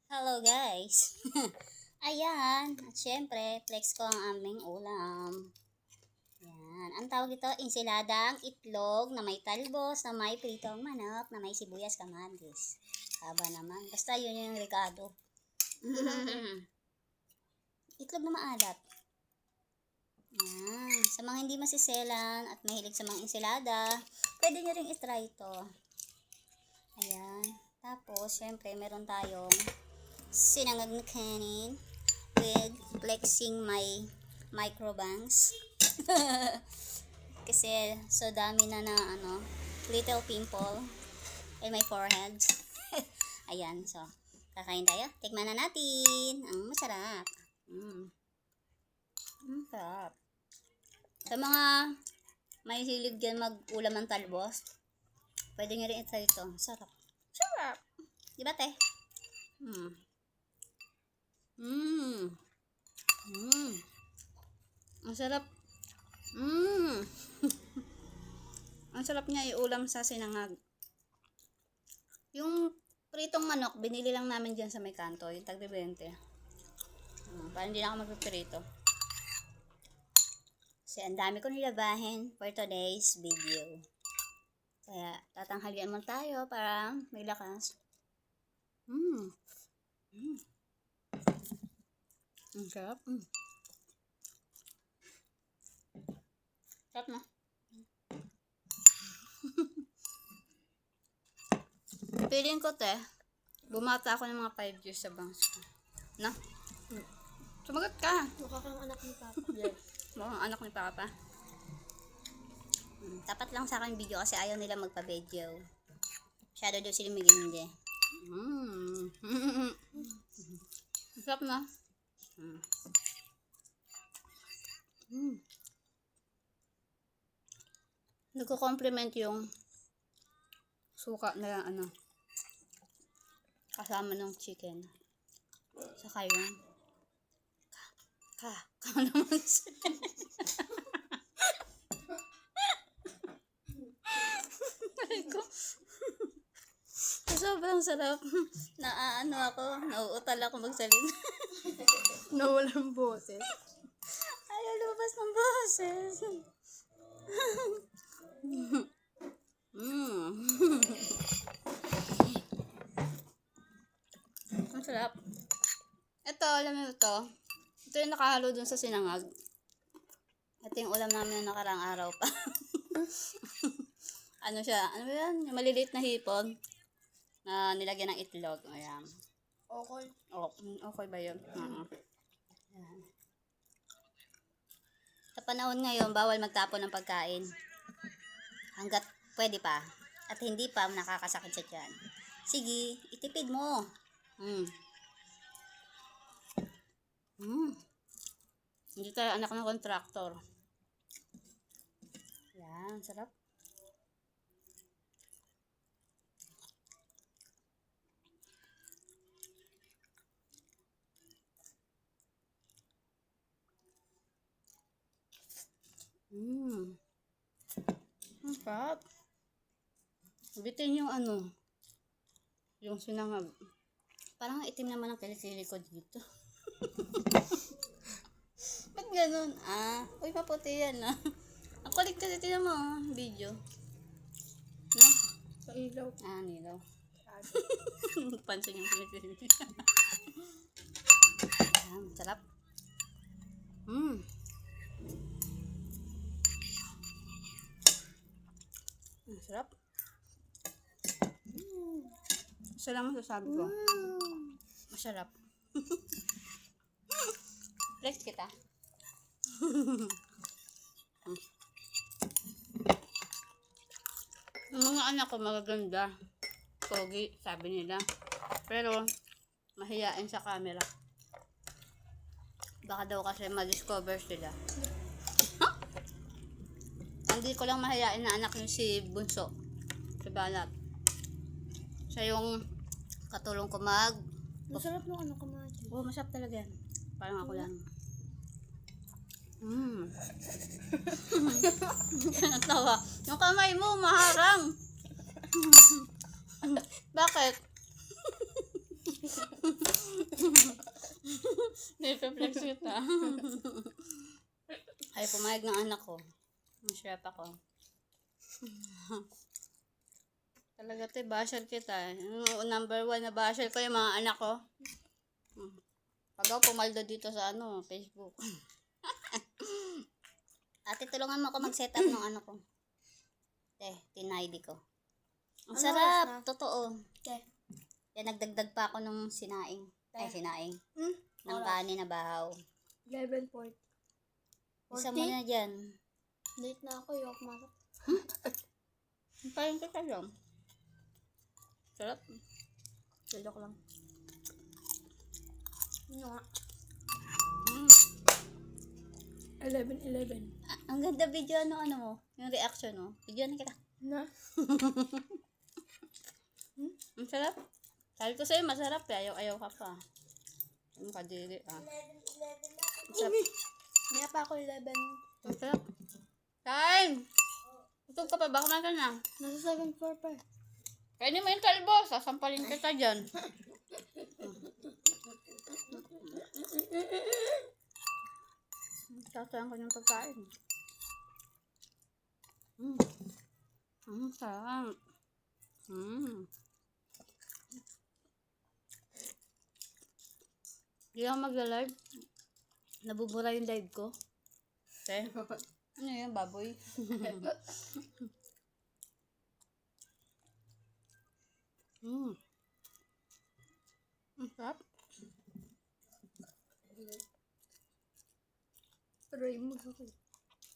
Hello guys! Ayan, at syempre, flex ko ang aming ulam. Ayan, ang tawag ito, ensiladang itlog na may talbos, na may pritong manok, na may sibuyas kamatis. Haba naman, basta yun yung regado. Itlog na maalat. Ayan, sa mga hindi masiselan at mahilig sa mga ensilada, pwede nyo rin itry ito. Ayan, tapos syempre meron tayong sinangag na kanin with flexing my microbangs. Kasi so dami na little pimple in my forehead. Ayan, so kakain tayo. Tikman na natin. Ang masarap. Sarap. Sa mga may hilig dyan mag-ulam ng talbos, pwede nyo rin itry ito. Sarap. Sarap. Diba, te? Ang sarap. Ang sarap niya iulam sa sinangag. Yung pritong manok, binili lang namin dyan sa may kanto, yung tagbe-20. Parang hindi na ako magpiprito. Kasi ang dami ko nilabahin for today's video. Kaya tatanghalian mo tayo para may lakas. Ang sarap. Sarap na. Feeling ko bumata ako ng mga 5 years sa bangs ko. No? Sumagot ka. Mukha kang anak ni Papa. Yes. Mukhang anak ni Papa. Tapat lang sa akin video kasi ayaw nila magpa-video. Masyado daw sila hindi. Sarap na. Nagko-compliment yung suka na kasama ng chicken. Saka yung naman siya. Sobrang sarap. Nauutal ako magsalita. Nawalang boses. Ayaw lumabas ng boses. Ang sarap. Ito, alam mo ito. Ito yung nakahalo dun sa sinangag. Ito yung ulam namin na nakarang araw pa. Ano yan? Yung maliliit na hipon na nilagyan ng itlog. Ayan. Okay. Okay ba yun? Ayan. Sa panahon ngayon, bawal magtapon ng pagkain. Hanggat pwede pa. At hindi pa nakakasakit sa tiyan. Sige, itipid mo. Hindi tayo anak ng kontraktor. Yan, sarap. Ang sarap. Bitin yung yung sinangag. Parang itim naman ang kilikili ko dito. Ba't ganun? Uy, maputi yan Ang kulit kasi tinan mo video. No? Sa ilaw. Nilaw. Pansin yung kilikili. Sarap. Ang sarap. Isa lang masasabi ko. Masarap. Flex kita. Yung mga anak ko magaganda. Pogi, sabi nila. Pero, mahiyain sa camera. Baka daw kasi ma-discover sila. Hindi ko lang mahiyain na anak yung si Bunso. Si Balat. Siya yung katulong ko Masarap nung kamatis. Oo, masarap talaga yan. Parang ako lang. Natawa. Yung kamay mo, maharang. Bakit? Nipeflex kita. Ay, pumayag ng anak ko. Masarap ako. Talaga te, basher kita. Number 1 na basher ko yung mga anak ko. Pag ako pumaldo dito sa Facebook. Ate, tulungan mo ako mag-set up ng ano ko. Tin-ID ko. Ang Ano sarap, oras na? totoo. Okay. Yan, nagdagdag pa ako nung sinaing. Sinaing. Ng Oras. kanin na bahaw. 11:40. Isa mo na dyan. Late na ako, yung kumakas. Kain ka ka lang. Sarap. Joke lang. Ano nga? 11:11. Ang ganda video ano mo. Yung reaction mo. Video na kita. Na? Ang sarap. Sabi ko sa'yo, masarap eh. Ayaw ka pa. Ang kadiri ah. 11:11 Ang sarap. Hindi pa ako 11. Ang sarap. Kain! Tutog ka pa. Baka ka na. Nasa 7th floor pa. Kainin mo yung talbo. Sasampalin kita dyan. Sasayang ko yung pagkain. Sarap. Hindi ako mag-live. Nabubura yung live ko. Ano yun, baboy? Ang sarap. Pero yung ako.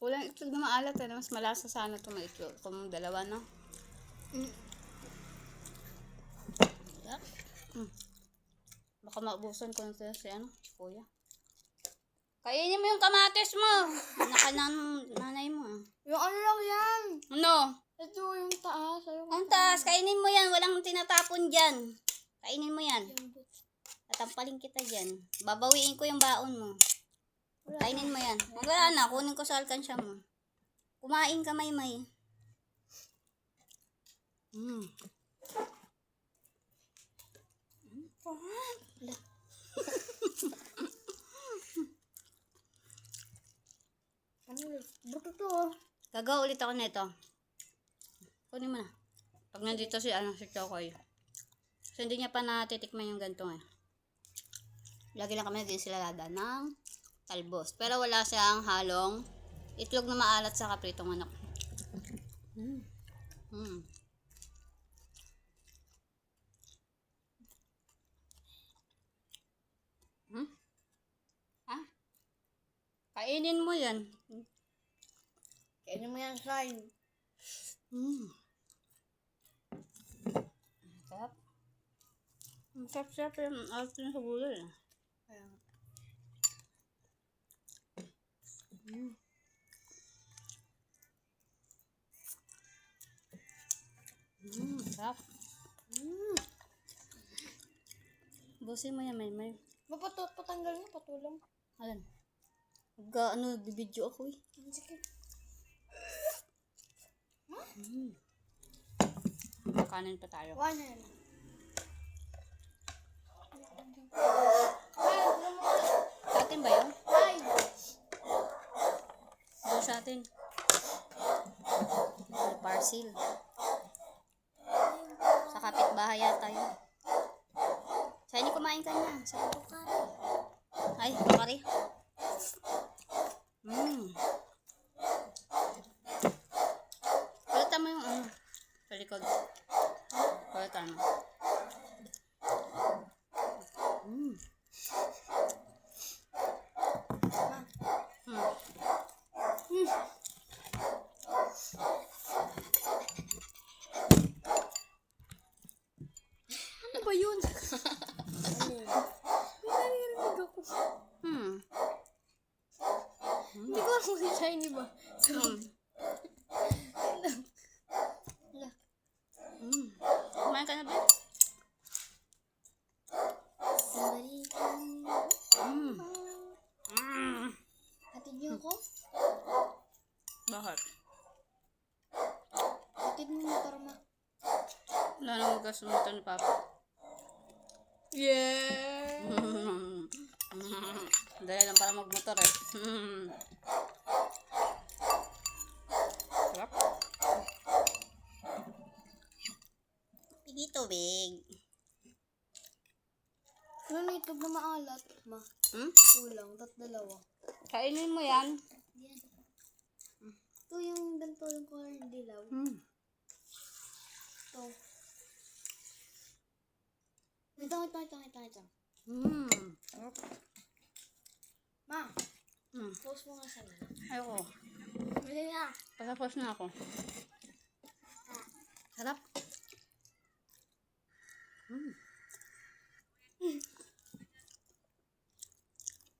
Kulang itlog na maalat eh. Mas malasa sana ito may itlog. Kung dalawa na. Sarap. Baka maubusan ko na ito si kuya. Kainin mo yung kamatis mo. Anak ka ng nanay mo. Yung ano lang yan. Ano? Ito yung taas. Ang taas, kainin mo yan. Walang tinatapon dyan. Kainin mo yan. Tatampalin kita dyan. Babawiin ko yung baon mo. Kainin mo yan. Wala na, kunin ko sa alkansya mo. Kumain ka, Maymay. Ano yun? Buto to. Gagawa ulit ako nito. Kunin mo na. Pag nandito si Chokoy. Kasi hindi niya pa natitikman yung ganito eh. Lagi lang kami din sila lada ng talbos. Pero wala siyang halong itlog na maalat sa kapritong manok. Ha? Kainin mo yan. Kainin mo yan, Shine. Sarap. Ang sarap-sarap yung alat na sa gulay eh. Sarap. Busin mo yan, Maymay. Patanggal na, patulong. Ayan. Bibidyo ako eh. Sige. Kanin pa tayo. One yan. Sa atin ba yun? Ay! Doon sa atin. Parcel. Sa kapitbahay yata yun. Saan niyo kumain ka na? Sa Bukari. Ay, Bukari. Palitan mo yung sa likod. Palitan mo. Ano ba yun? Ano yun? May naririnig ako. Hindi ko alam kung si Shiny ba. Kumain ka na ba? Hatid niyo ako? Bakit? Hatid mo motor ma. Wala nang magkasumunod ni Papa. Yeah! para magmotor eh. Sarap. Pigi tubig. Ano na itlog na maalat, ma? Hmm? Kulang, dalawa. Kainin mo yan. Yan. Ito yung ganito yung color dilaw. Ito. Ito. Sarap. Ma, Hmm. post mo nga sa mga. Ayoko. Bili na. Pasapos na ako. Sarap.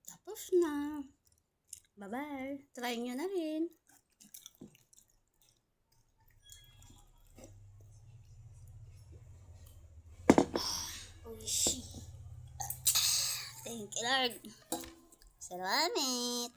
Tapos na. Bye-bye. Try nyo na rin. Oishi. Thank you, Lord. Salamat.